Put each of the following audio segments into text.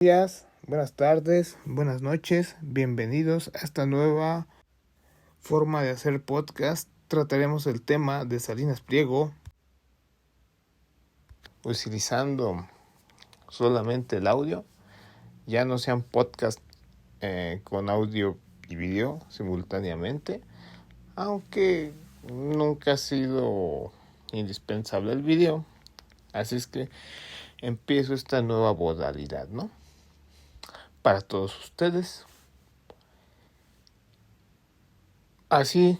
Días, buenas tardes, buenas noches, bienvenidos a esta nueva forma de hacer podcast. Trataremos el tema de Salinas Pliego utilizando solamente el audio, ya no sean podcast con audio y video simultáneamente, aunque nunca ha sido indispensable el video, así es que empiezo esta nueva modalidad, ¿no? Para todos ustedes. Así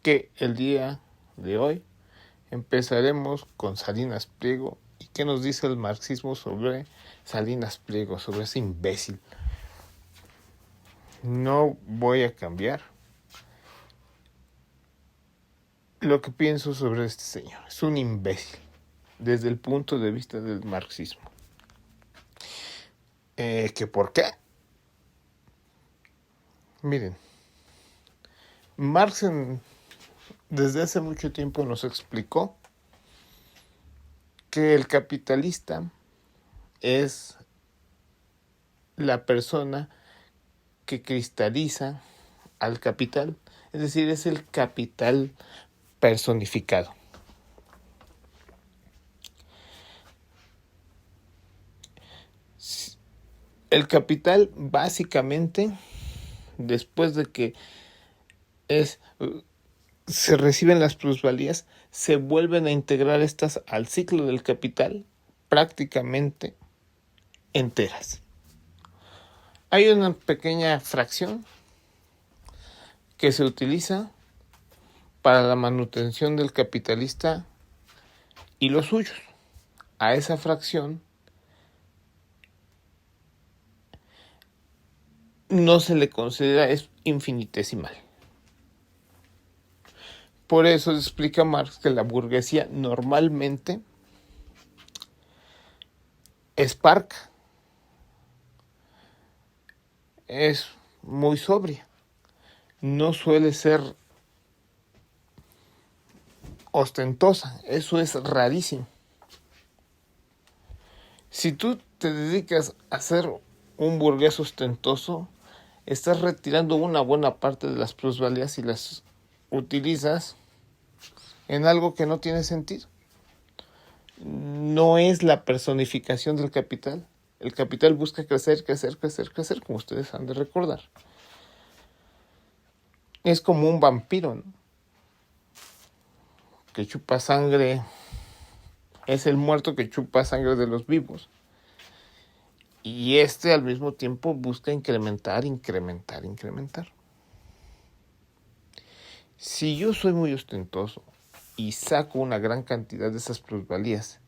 que el día de hoy empezaremos con Salinas Pliego. ¿Y qué nos dice el marxismo sobre Salinas Pliego, sobre ese imbécil? No voy a cambiar lo que pienso sobre este señor. Es un imbécil desde el punto de vista del marxismo. ¿Que por qué? Miren, Marx desde hace mucho tiempo nos explicó que el capitalista es la persona que cristaliza al capital, es decir, es el capital personificado. El capital básicamente, después de que se reciben las plusvalías, se vuelven a integrar estas al ciclo del capital prácticamente enteras. Hay una pequeña fracción que se utiliza para la manutención del capitalista y los suyos. A esa fracción no se le considera, es infinitesimal. Por eso explica Marx que la burguesía normalmente es parca, es muy sobria, no suele ser ostentosa, eso es rarísimo. Si tú te dedicas a ser un burgués ostentoso, estás retirando una buena parte de las plusvalías y las utilizas en algo que no tiene sentido. No es la personificación del capital. El capital busca crecer, como ustedes han de recordar. Es como un vampiro, ¿no? Que chupa sangre. Es el muerto que chupa sangre de los vivos. Y al mismo tiempo busca incrementar. Si yo soy muy ostentoso y saco una gran cantidad de esas plusvalías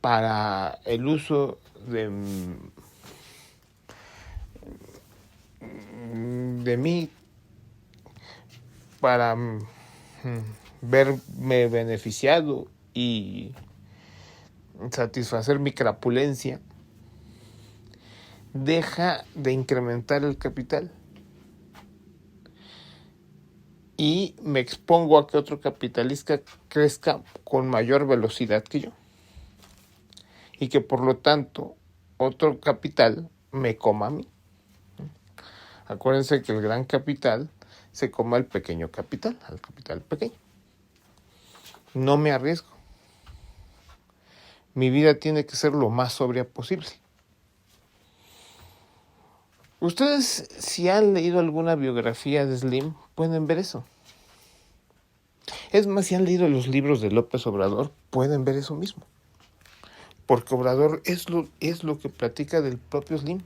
para el uso de mí, para verme beneficiado y satisfacer mi crapulencia, deja de incrementar el capital y me expongo a que otro capitalista crezca con mayor velocidad que yo y que por lo tanto otro capital me coma a mí. Acuérdense que el gran capital se coma al pequeño capital, al capital pequeño. No me arriesgo. Mi vida tiene que ser lo más sobria posible. Ustedes, si han leído alguna biografía de Slim, pueden ver eso. Es más, si han leído los libros de López Obrador, pueden ver eso mismo. Porque Obrador es lo que platica del propio Slim,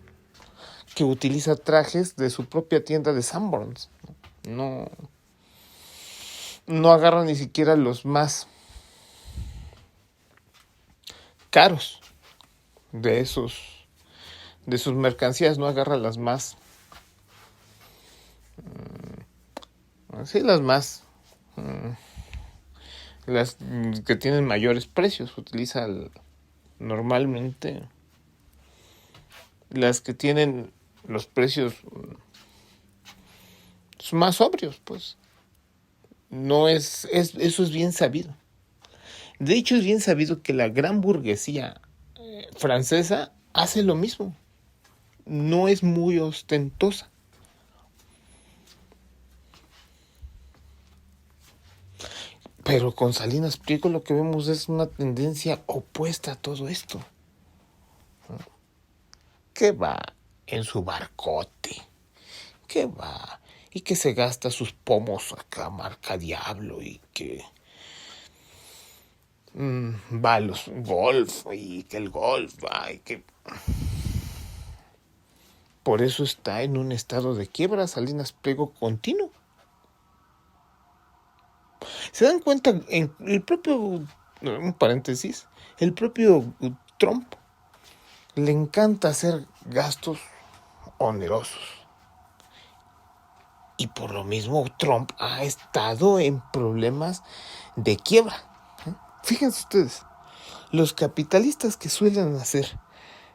que utiliza trajes de su propia tienda de Sanborns. No agarra ni siquiera los más caros de sus mercancías, no agarra las más las que tienen mayores precios. Utiliza normalmente las que tienen los precios más sobrios, pues. No eso es bien sabido. De hecho, es bien sabido que la gran burguesía francesa hace lo mismo. No es muy ostentosa. Pero con Salinas Pliego lo que vemos es una tendencia opuesta a todo esto. Que va en su barcote, que va y que se gasta sus pomos acá, marca Diablo, y que va a los golf, y que el golf va, y que... Por eso está en un estado de quiebra Salinas Pliego continuo. ¿Se dan cuenta? En el propio, un paréntesis, el propio Trump le encanta hacer gastos onerosos. Y por lo mismo Trump ha estado en problemas de quiebra. Fíjense ustedes, los capitalistas que suelen hacer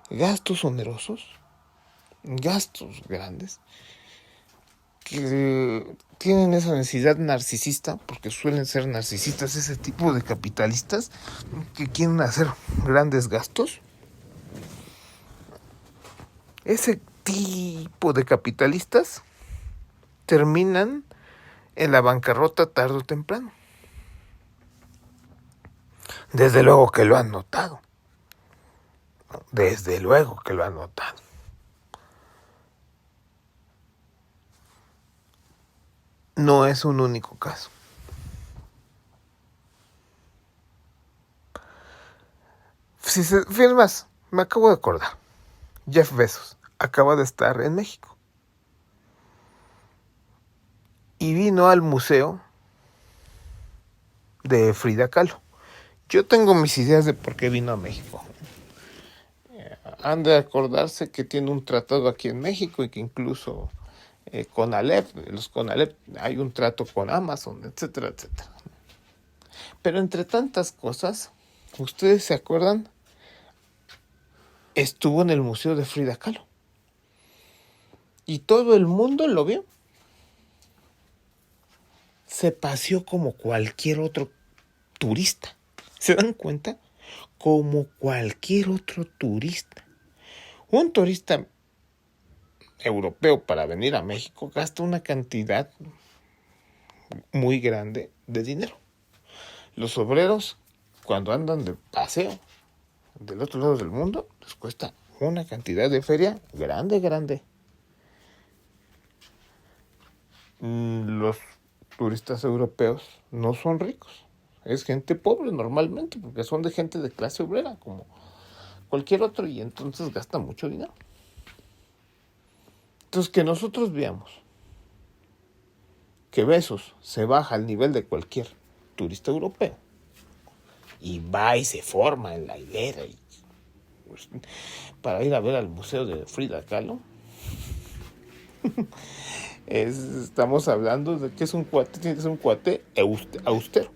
gastos onerosos, gastos grandes, que tienen esa necesidad narcisista, porque suelen ser narcisistas ese tipo de capitalistas que quieren hacer grandes gastos. Ese tipo de capitalistas terminan en la bancarrota tarde o temprano. Desde luego que lo han notado. Desde luego que lo han notado. No es un único caso. Si se, fíjense más, me acabo de acordar. Jeff Bezos acaba de estar en México. Y vino al museo de Frida Kahlo. Yo tengo mis ideas de por qué vino a México. Han de acordarse que tiene un tratado aquí en México y que incluso Conalep, los Conalep, hay un trato con Amazon, etcétera, etcétera. Pero entre tantas cosas, ¿ustedes se acuerdan? Estuvo en el museo de Frida Kahlo. Y todo el mundo lo vio. Se paseó como cualquier otro turista. ¿Se dan cuenta? Como cualquier otro turista. Un turista europeo para venir a México gasta una cantidad muy grande de dinero. Los obreros, cuando andan de paseo del otro lado del mundo, les cuesta una cantidad de feria grande. Los turistas europeos no son ricos. Es gente pobre normalmente, porque son de gente de clase obrera, como cualquier otro, y entonces gasta mucho dinero. Entonces, que nosotros veamos que Bezos se baja al nivel de cualquier turista europeo y va y se forma en la hilera y, pues, para ir a ver al museo de Frida Kahlo. Estamos hablando de que es un cuate, tiene que ser un cuate austero,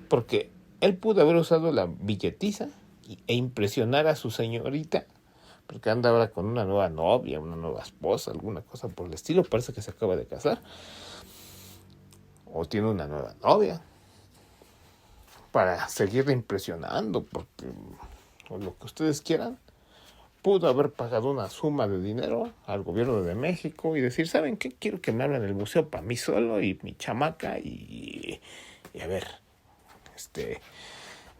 porque él pudo haber usado la billetiza e impresionar a su señorita, porque anda ahora con una nueva novia, una nueva esposa, alguna cosa por el estilo, parece que se acaba de casar, o tiene una nueva novia, para seguirle impresionando, porque, o lo que ustedes quieran. Pudo haber pagado una suma de dinero al gobierno de México y decir, ¿saben qué? Quiero que me abran el museo para mí solo y mi chamaca y a ver,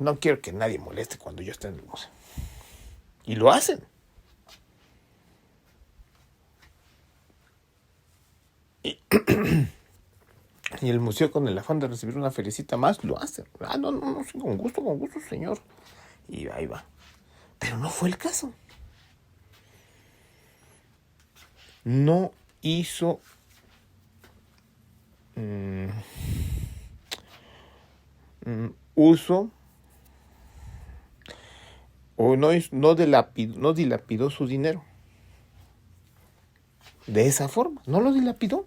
no quiero que nadie moleste cuando yo esté en el museo. Y lo hacen. Y el museo, con el afán de recibir una feriecita más, lo hacen. No, sí, con gusto, señor. Y ahí va. Pero no fue el caso. No hizo uso o no dilapidó su dinero. De esa forma, no lo dilapidó.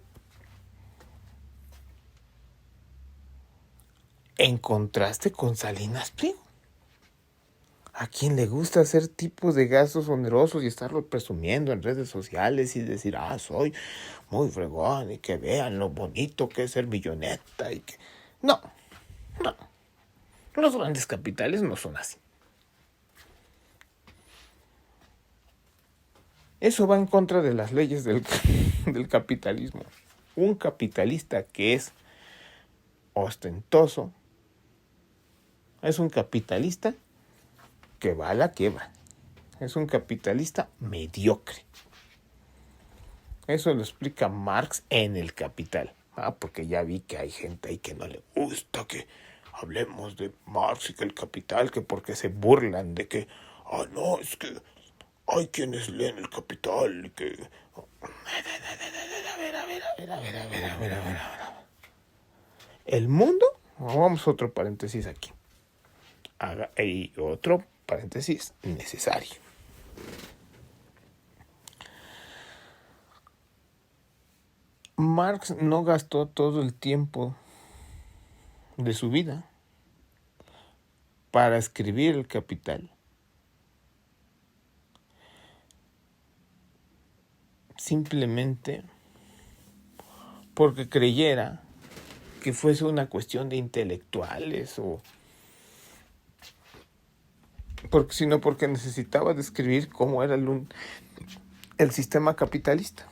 En contraste con Salinas Pliego, a quien le gusta hacer tipos de gastos onerosos y estarlo presumiendo en redes sociales y decir, soy muy fregón y que vean lo bonito que es ser milloneta y que... No. Los grandes capitales no son así. Eso va en contra de las leyes del capitalismo. Un capitalista que es ostentoso es un capitalista que va a la quiebra. Es un capitalista mediocre. Eso lo explica Marx en El Capital. Porque ya vi que hay gente ahí que no le gusta que hablemos de Marx y que El Capital, que porque se burlan de que, no, es que hay quienes leen El Capital y que... A ver. El mundo, vamos a otro paréntesis aquí. Y otro paréntesis necesario. Marx no gastó todo el tiempo de su vida para escribir El Capital. Simplemente porque creyera que fuese una cuestión de intelectuales sino porque necesitaba describir cómo era el sistema capitalista.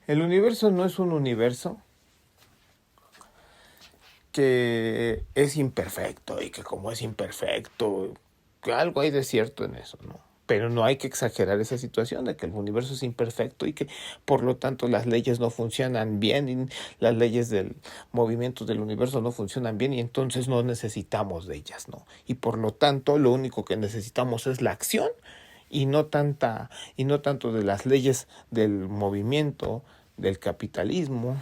El universo no es un universo que es imperfecto y que como es imperfecto, que algo hay de cierto en eso, ¿no? Pero no hay que exagerar esa situación de que el universo es imperfecto y que por lo tanto las leyes no funcionan bien y las leyes del movimiento del universo no funcionan bien y entonces no necesitamos de ellas, ¿no? Y por lo tanto lo único que necesitamos es la acción y no tanto de las leyes del movimiento del capitalismo,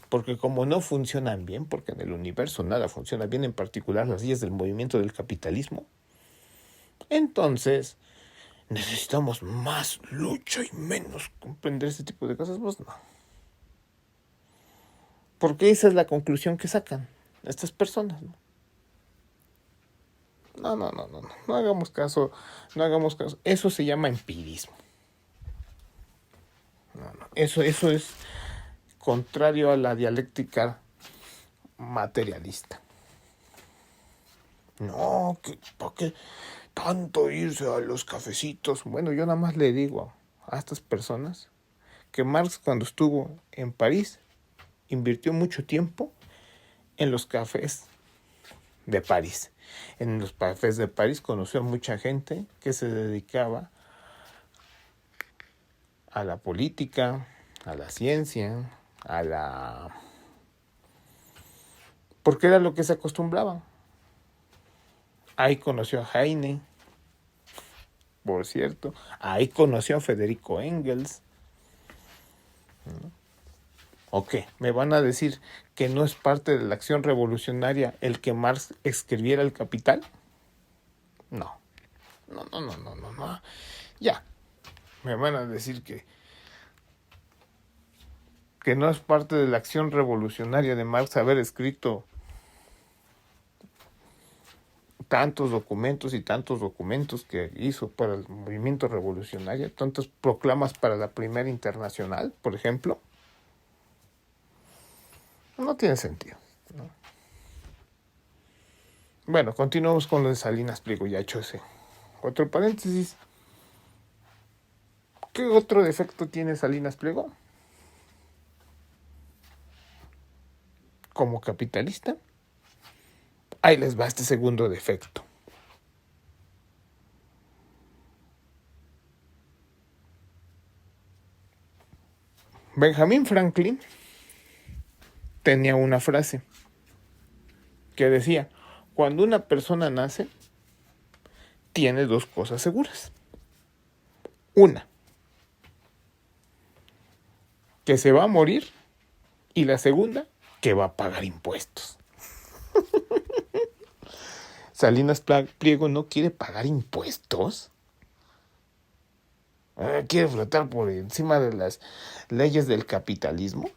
porque como no funcionan bien, porque en el universo nada funciona bien, en particular las leyes del movimiento del capitalismo, entonces necesitamos más lucha y menos comprender ese tipo de cosas. Pues no. Porque esa es la conclusión que sacan estas personas, ¿no? No hagamos caso. Eso se llama empirismo. Eso es contrario a la dialéctica materialista. No, ¿para qué tanto irse a los cafecitos? Bueno, yo nada más le digo a estas personas que Marx, cuando estuvo en París, invirtió mucho tiempo en los cafés de París. En los cafés de París conoció a mucha gente que se dedicaba a la política, a la ciencia, porque era lo que se acostumbraba. Ahí conoció a Heine, por cierto. Ahí conoció a Federico Engels. ¿O qué? ¿Me van a decir que no es parte de la acción revolucionaria el que Marx escribiera El Capital? No. Ya. Me van a decir que no es parte de la acción revolucionaria de Marx haber escrito tantos documentos que hizo para el movimiento revolucionario, tantas proclamas para la Primera Internacional, por ejemplo. No tiene sentido, ¿no? Bueno, continuamos con lo de Salinas Pliego, ya hecho ese otro paréntesis. ¿Qué otro defecto tiene Salinas Pliego? Como capitalista, ahí les va este segundo defecto. Benjamin Franklin tenía una frase que decía: cuando una persona nace, tiene dos cosas seguras. Una, que se va a morir, y la segunda, que va a pagar impuestos. Salinas Pliego no quiere pagar impuestos. Quiere flotar por encima de las leyes del capitalismo.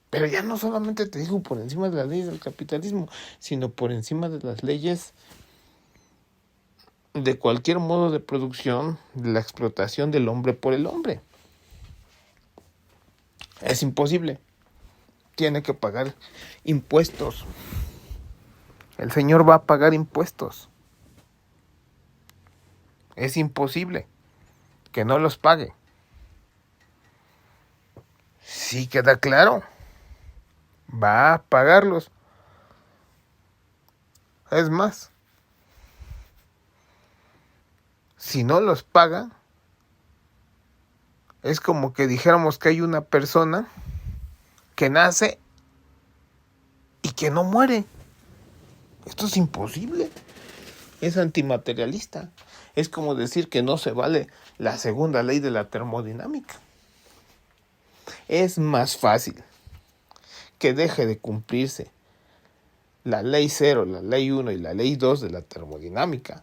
Pero ya no solamente te digo por encima de las leyes del capitalismo, sino por encima de las leyes de cualquier modo de producción, de la explotación del hombre por el hombre. Es imposible. Tiene que pagar impuestos. El señor va a pagar impuestos. Es imposible que no los pague. Sí queda claro. Va a pagarlos. Es más, si no los paga, es como que dijéramos que hay una persona que nace y que no muere. Esto es imposible. Es antimaterialista. Es como decir que no se vale la segunda ley de la termodinámica. Es más fácil que deje de cumplirse la ley 0, la ley 1 y la ley 2 de la termodinámica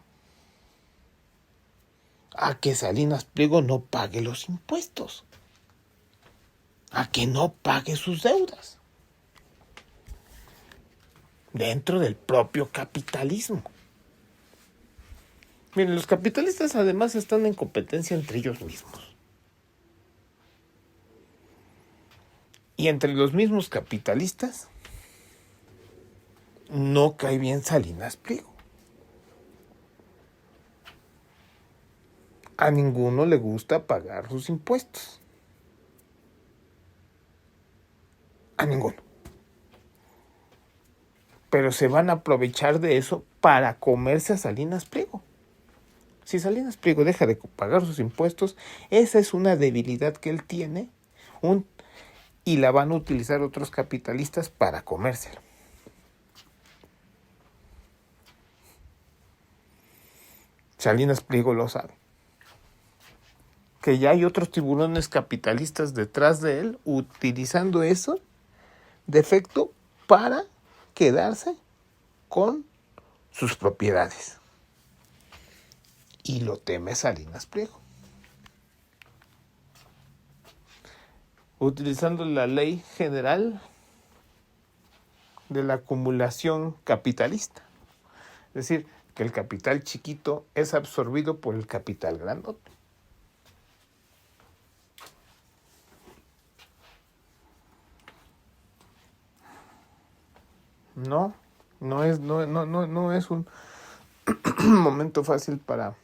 a que Salinas Pliego no pague los impuestos, a que no pague sus deudas dentro del propio capitalismo. Miren, los capitalistas además están en competencia entre ellos mismos. Y entre los mismos capitalistas no cae bien Salinas Pliego. A ninguno le gusta pagar sus impuestos. A ninguno. Pero se van a aprovechar de eso para comerse a Salinas Pliego. Si Salinas Pliego deja de pagar sus impuestos, esa es una debilidad que él tiene y la van a utilizar otros capitalistas para comérselo. Salinas Pliego lo sabe. Que ya hay otros tiburones capitalistas detrás de él utilizando eso de efecto para quedarse con sus propiedades. Y lo teme Salinas Pliego. Utilizando la ley general de la acumulación capitalista. Es decir, que el capital chiquito es absorbido por el capital grandote. No es un momento fácil para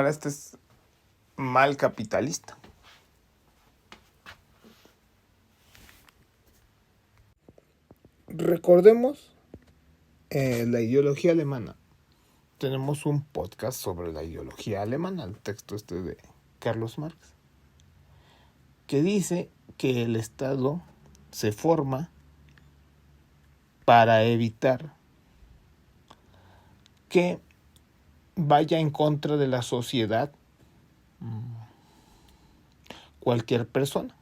este mal capitalista. Recordemos la ideología alemana. Tenemos un podcast sobre la ideología alemana, el texto de Carlos Marx, que dice que el Estado se forma para evitar que vaya en contra de la sociedad cualquier persona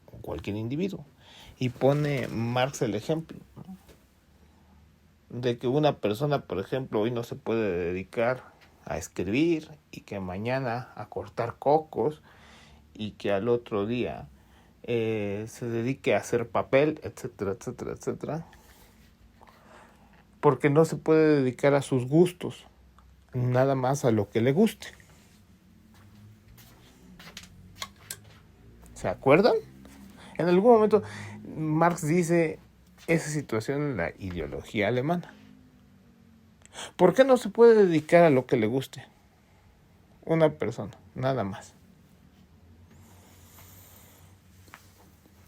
o cualquier individuo. Y pone Marx el ejemplo, ¿no?, de que una persona, por ejemplo, hoy no se puede dedicar a escribir y que mañana a cortar cocos y que al otro día se dedique a hacer papel, etcétera, etcétera, etcétera, porque no se puede dedicar a sus gustos, nada más a lo que le guste. ¿Se acuerdan? En algún momento Marx dice esa situación en la ideología alemana. ¿Por qué no se puede dedicar a lo que le guste? Una persona, nada más.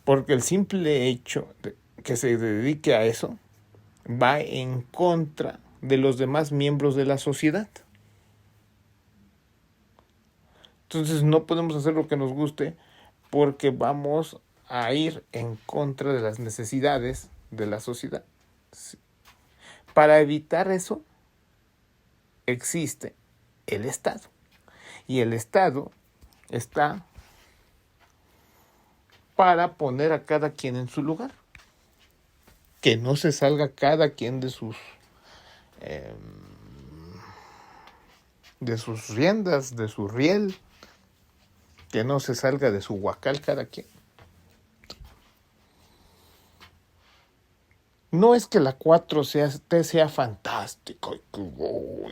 Porque el simple hecho de que se dedique a eso va en contra de los demás miembros de la sociedad. Entonces no podemos hacer lo que nos guste porque vamos a ir en contra de las necesidades de la sociedad. Sí. Para evitar eso existe el Estado. Y el Estado está para poner a cada quien en su lugar. Que no se salga cada quien de sus riendas, de su riel. Que no se salga de su huacal cada quien. No es que la 4T sea fantástica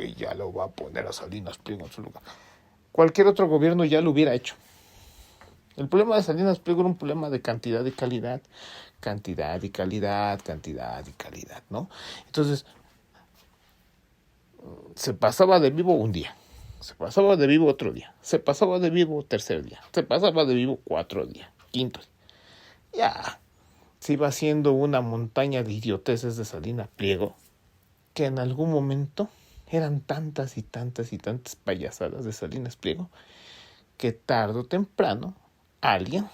y ya lo va a poner a Salinas Pliego en su lugar. Cualquier otro gobierno ya lo hubiera hecho. El problema de Salinas Pliego era un problema de cantidad y calidad. Cantidad y calidad, cantidad y calidad, ¿no? Entonces, se pasaba de vivo un día. Se pasaba de vivo otro día. Se pasaba de vivo tercer día. Se pasaba de vivo 4 días. Quinto. Ya. Se iba haciendo una montaña de idioteces de Salinas Pliego que en algún momento eran tantas y tantas y tantas payasadas de Salinas Pliego que tarde o temprano alguien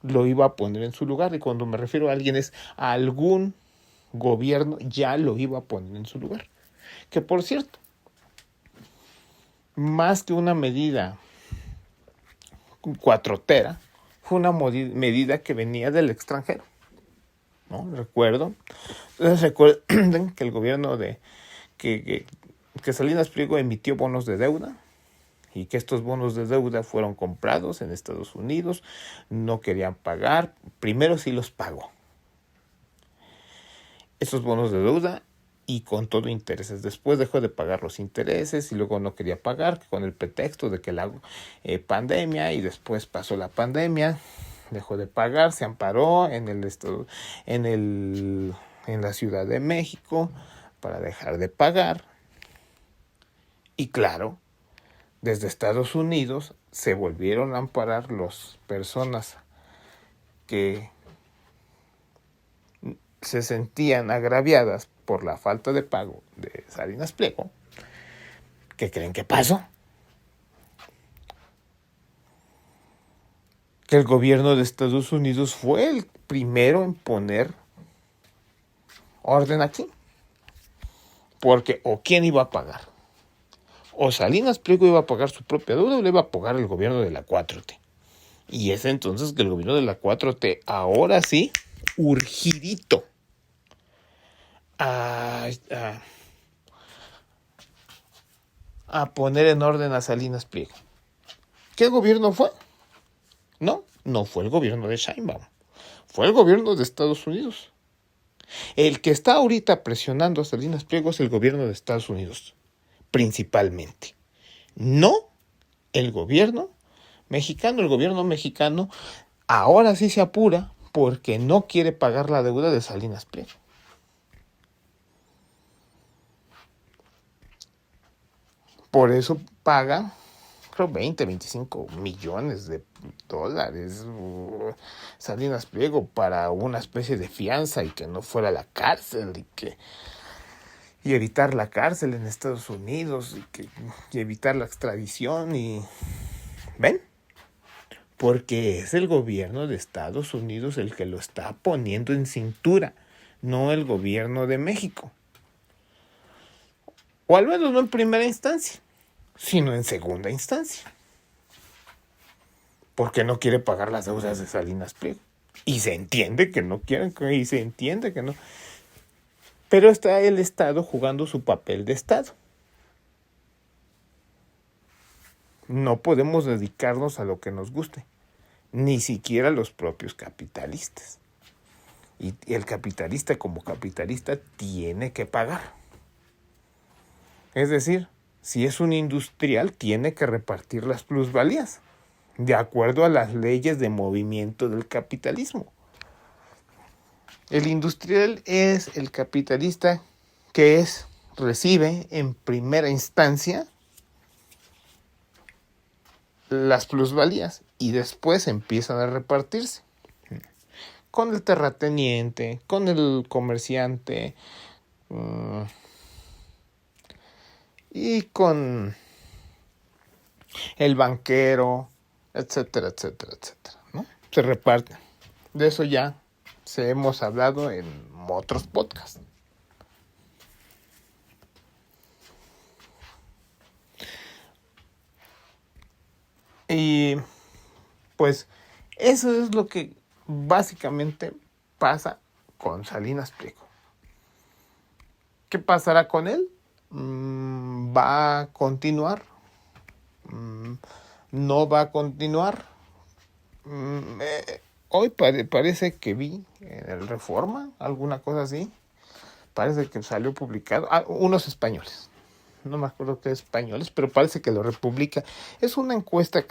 lo iba a poner en su lugar. Y cuando me refiero a alguien es a algún gobierno ya lo iba a poner en su lugar. Que por cierto, más que una medida cuatrotera, fue una medida que venía del extranjero, ¿no? Recuerden que el gobierno que Salinas Pliego emitió bonos de deuda y que estos bonos de deuda fueron comprados en Estados Unidos, no querían pagar, primero sí los pagó. Esos bonos de deuda y con todo intereses. Después dejó de pagar los intereses y luego no quería pagar con el pretexto de que la pandemia, y después pasó la pandemia, dejó de pagar, se amparó en la Ciudad de México para dejar de pagar. Y claro, desde Estados Unidos se volvieron a amparar las personas que se sentían agraviadas por la falta de pago de Salinas Pliego. ¿Qué creen que pasó? Que el gobierno de Estados Unidos fue el primero en poner orden aquí. Porque o quién iba a pagar. O Salinas Pliego iba a pagar su propia deuda o le iba a pagar el gobierno de la 4T. Y es entonces que el gobierno de la 4T, ahora sí, urgidito a poner en orden a Salinas Pliego. ¿Qué gobierno fue? No fue el gobierno de Sheinbaum. Fue el gobierno de Estados Unidos. El que está ahorita presionando a Salinas Pliego es el gobierno de Estados Unidos, principalmente. No el gobierno mexicano. El gobierno mexicano ahora sí se apura porque no quiere pagar la deuda de Salinas Pliego. Por eso paga, creo, 25 millones de dólares Salinas Pliego para una especie de fianza y que no fuera a la cárcel y evitar la cárcel en Estados Unidos y evitar la extradición. Y ¿ven? Porque es el gobierno de Estados Unidos el que lo está poniendo en cintura, no el gobierno de México. O al menos no en primera instancia, sino en segunda instancia. Porque no quiere pagar las deudas de Salinas Pliego. Y se entiende que no quieren, y se entiende que no. Pero está el Estado jugando su papel de Estado. No podemos dedicarnos a lo que nos guste, ni siquiera los propios capitalistas. Y el capitalista como capitalista tiene que pagar. Es decir, si es un industrial, tiene que repartir las plusvalías, de acuerdo a las leyes de movimiento del capitalismo. El industrial es el capitalista que recibe en primera instancia las plusvalías y después empiezan a repartirse con el terrateniente, con el comerciante y con el banquero, etcétera, etcétera, etcétera, ¿no? Se reparten. De eso ya hemos hablado en otros podcasts. Y pues eso es lo que básicamente pasa con Salinas Pliego. ¿Qué pasará con él? ¿Va a continuar? ¿No va a continuar? Hoy parece que vi en el Reforma, alguna cosa así. Parece que salió publicado. Unos españoles. No me acuerdo qué españoles, pero parece que lo republica. Es una encuesta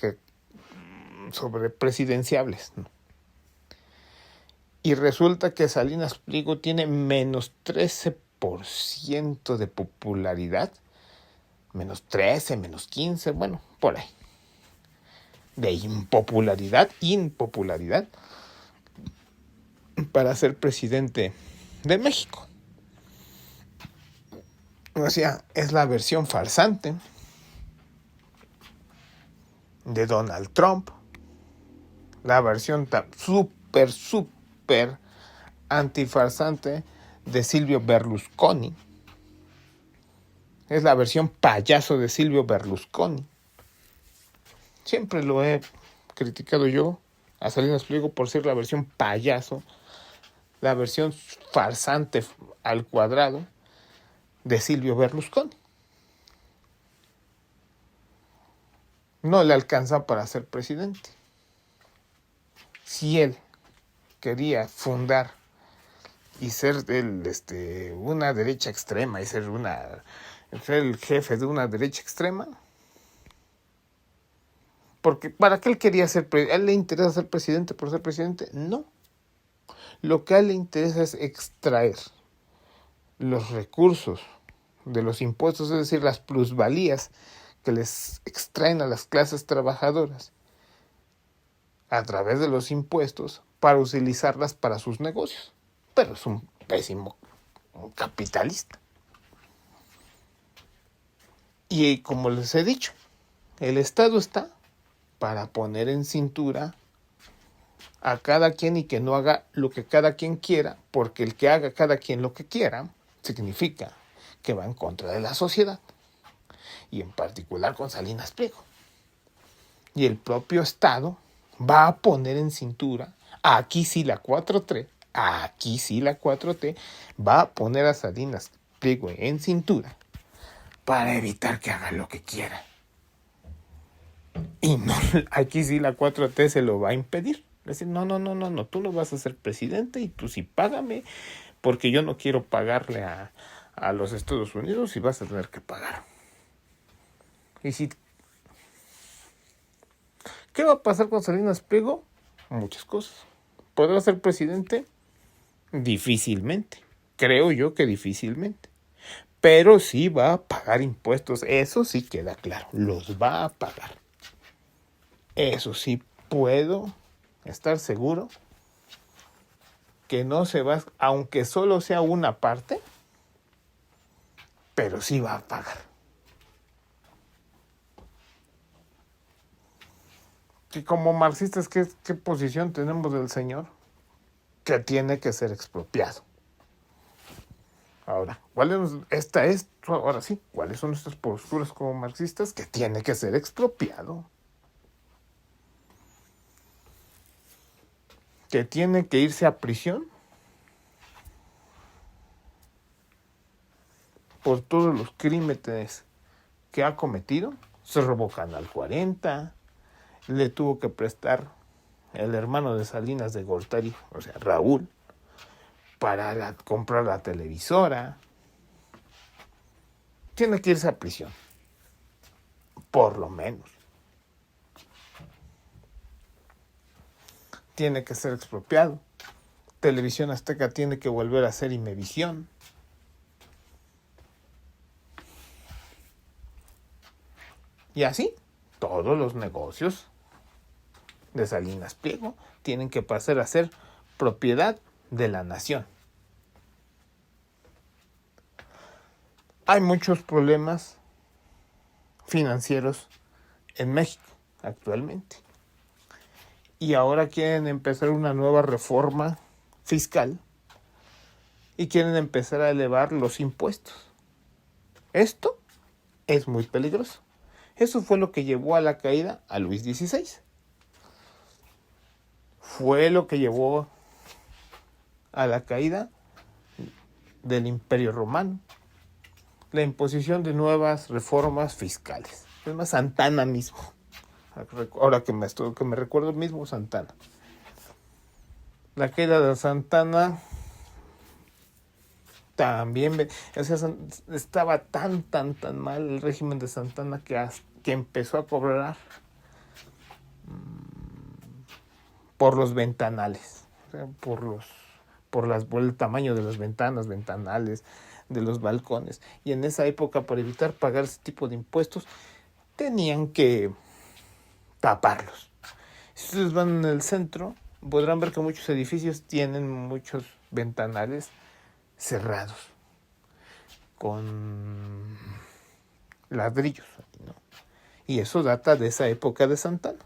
sobre presidenciables, ¿no? Y resulta que Salinas Pliego tiene menos 13% de popularidad, -13, -15, bueno, por ahí. De impopularidad para ser presidente de México. O sea, es la versión farsante de Donald Trump, la versión súper antifarsante de Silvio Berlusconi. Es la versión payaso de Silvio Berlusconi. Siempre lo he criticado yo a Salinas Pliego por ser la versión payaso, la versión farsante al cuadrado de Silvio Berlusconi. No le alcanza para ser presidente. Si él quería fundar y ser una derecha extrema y ser el jefe de una derecha extrema, porque ¿para qué él quería ser presidente? ¿A él le interesa ser presidente por ser presidente? No. Lo que a él le interesa es extraer los recursos de los impuestos, es decir, las plusvalías que les extraen a las clases trabajadoras a través de los impuestos para utilizarlas para sus negocios. Pero es un pésimo capitalista. Y como les he dicho, el Estado está para poner en cintura a cada quien y que no haga lo que cada quien quiera, porque el que haga cada quien lo que quiera significa que va en contra de la sociedad, y en particular con Salinas Pliego. Y el propio Estado va a poner en cintura, aquí sí la 4T va a poner a Salinas Pliego en cintura para evitar que haga lo que quiera. Y no, aquí sí la 4T se lo va a impedir. Es decir, no, tú no vas a ser presidente y tú sí págame, porque yo no quiero pagarle a los Estados Unidos y vas a tener que pagar. Y si, ¿qué va a pasar con Salinas Pliego? Muchas cosas. ¿Podrá ser presidente? Difícilmente. Creo yo que difícilmente. Pero sí va a pagar impuestos. Eso sí queda claro. Los va a pagar. Eso sí puedo estar seguro que no se va, aunque solo sea una parte, pero sí va a pagar. Y como marxistas, ¿qué posición tenemos del señor? Que tiene que ser expropiado. Ahora, ¿cuáles son nuestras posturas como marxistas? Que tiene que ser expropiado. Que tiene que irse a prisión por todos los crímenes que ha cometido. Se robó Canal 40, le tuvo que prestar el hermano de Salinas de Gortari, o sea, Raúl, para comprar la televisora. Tiene que irse a prisión, por lo menos. Tiene que ser expropiado. Televisión Azteca tiene que volver a ser Imevisión. Y así, todos los negocios de Salinas Pliego tienen que pasar a ser propiedad de la nación. Hay muchos problemas financieros en México actualmente. Y ahora quieren empezar una nueva reforma fiscal y quieren empezar a elevar los impuestos. Esto es muy peligroso. Eso fue lo que llevó a la caída a Luis XVI. Fue lo que llevó a la caída del Imperio Romano. La imposición de nuevas reformas fiscales. Es más, Santana mismo. Ahora que me recuerdo mismo, Santana. La caída de Santana también, o sea, estaba tan mal el régimen de Santana que empezó a cobrar por los ventanales, o sea, por el tamaño de las ventanales, de los balcones. Y en esa época, para evitar pagar ese tipo de impuestos, tenían que taparlos. Si ustedes van en el centro, podrán ver que muchos edificios tienen muchos ventanales cerrados con ladrillos, ¿no? Y eso data de esa época de Santana.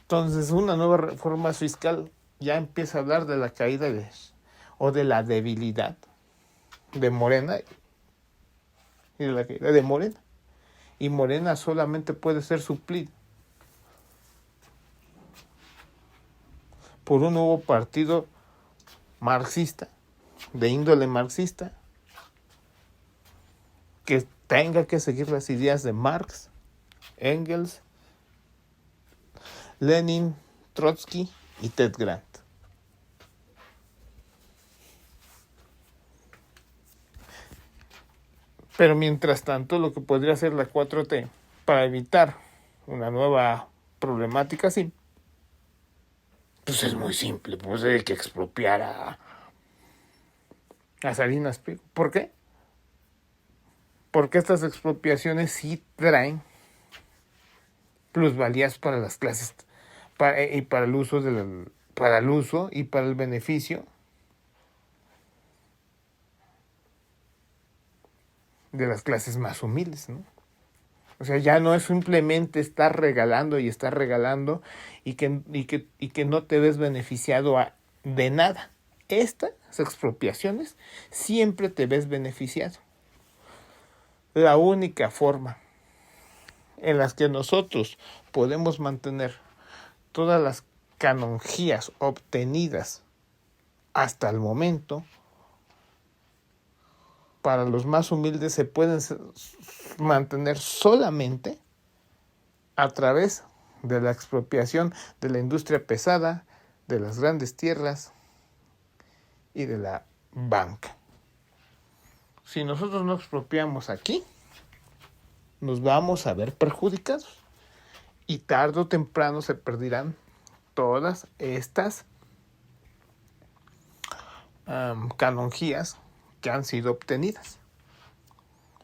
Entonces, una nueva reforma fiscal ya empieza a hablar de la caída o de la debilidad de Morena y de la caída de Morena. Y Morena solamente puede ser suplido por un nuevo partido marxista, de índole marxista, que tenga que seguir las ideas de Marx, Engels, Lenin, Trotsky y Ted Grant. Pero mientras tanto, lo que podría hacer la 4T para evitar una nueva problemática así, pues es muy simple, pues hay que expropiar a Salinas Pliego. ¿Por qué? Porque estas expropiaciones sí traen plusvalías para las clases y para el uso para el uso y para el beneficio de las clases más humildes, ¿no? O sea, ya no es simplemente estar regalando y que no te ves beneficiado de nada. Estas expropiaciones siempre te ves beneficiado. La única forma en las que nosotros podemos mantener todas las canonjías obtenidas hasta el momento para los más humildes se pueden mantener solamente a través de la expropiación de la industria pesada, de las grandes tierras y de la banca. Si nosotros no expropiamos aquí, nos vamos a ver perjudicados y tarde o temprano se perderán todas estas canonjías que han sido obtenidas,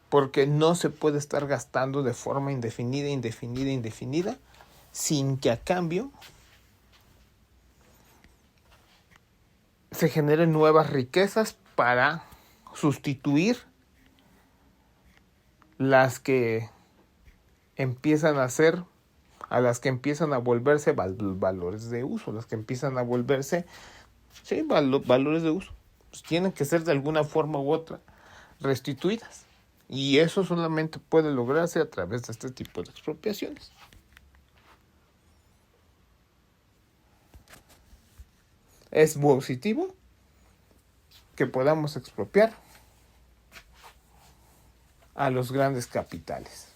porque no se puede estar gastando de forma indefinida sin que a cambio se generen nuevas riquezas para sustituir las que empiezan a las que empiezan a volverse valores de uso, las que empiezan a volverse valores de uso. Pues tienen que ser de alguna forma u otra restituidas. Y eso solamente puede lograrse a través de este tipo de expropiaciones. Es positivo que podamos expropiar a los grandes capitales.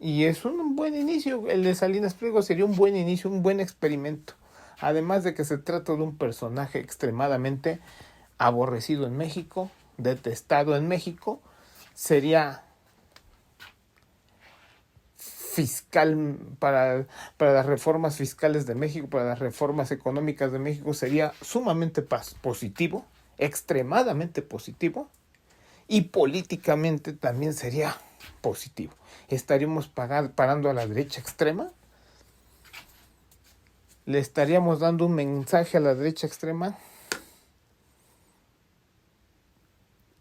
Y es un buen inicio. El de Salinas Pliego sería un buen inicio, un buen experimento. Además de que se trata de un personaje extremadamente aborrecido en México, detestado en México, sería fiscal para las reformas fiscales de México, para las reformas económicas de México, sería sumamente positivo, extremadamente positivo, y políticamente también sería positivo. Estaríamos parando a la derecha extrema, le estaríamos dando un mensaje a la derecha extrema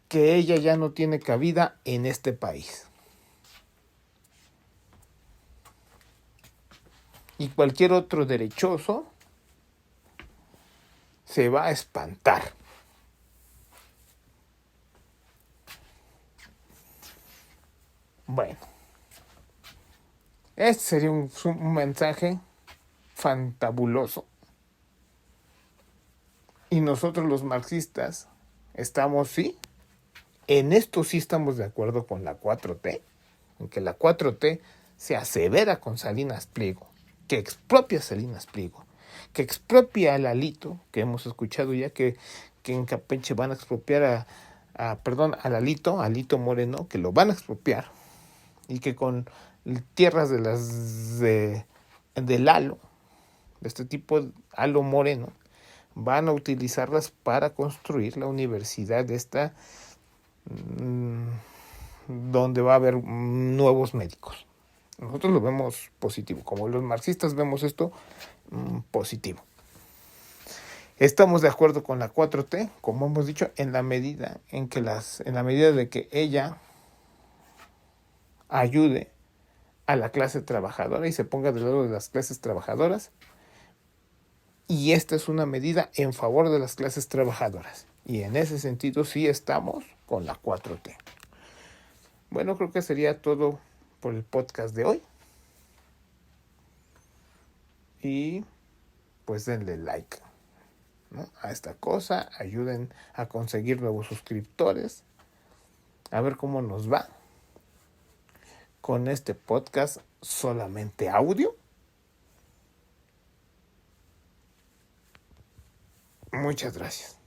que ella ya no tiene cabida en este país. Y cualquier otro derechoso se va a espantar. Bueno, este sería un mensaje fantabuloso. Y nosotros los marxistas estamos, sí, en esto sí estamos de acuerdo con la 4T, en que la 4T se asevera con Salinas Pliego, que expropia a Salinas Pliego, que expropia a Lalito, que hemos escuchado ya que en Campeche van a expropiar a Lalito Moreno, que lo van a expropiar, y que con tierras de Lalo, de este tipo, Lalo Moreno, van a utilizarlas para construir la universidad esta, donde va a haber nuevos médicos. Nosotros lo vemos positivo, como los marxistas vemos esto positivo. Estamos de acuerdo con la 4T, como hemos dicho, en la medida de que ella ayude a la clase trabajadora y se ponga del lado de las clases trabajadoras. Y esta es una medida en favor de las clases trabajadoras. Y en ese sentido sí estamos con la 4T. Bueno, creo que sería todo por el podcast de hoy. Y pues denle like, ¿no?, a esta cosa. Ayuden a conseguir nuevos suscriptores. A ver cómo nos va con este podcast solamente audio. Muchas gracias.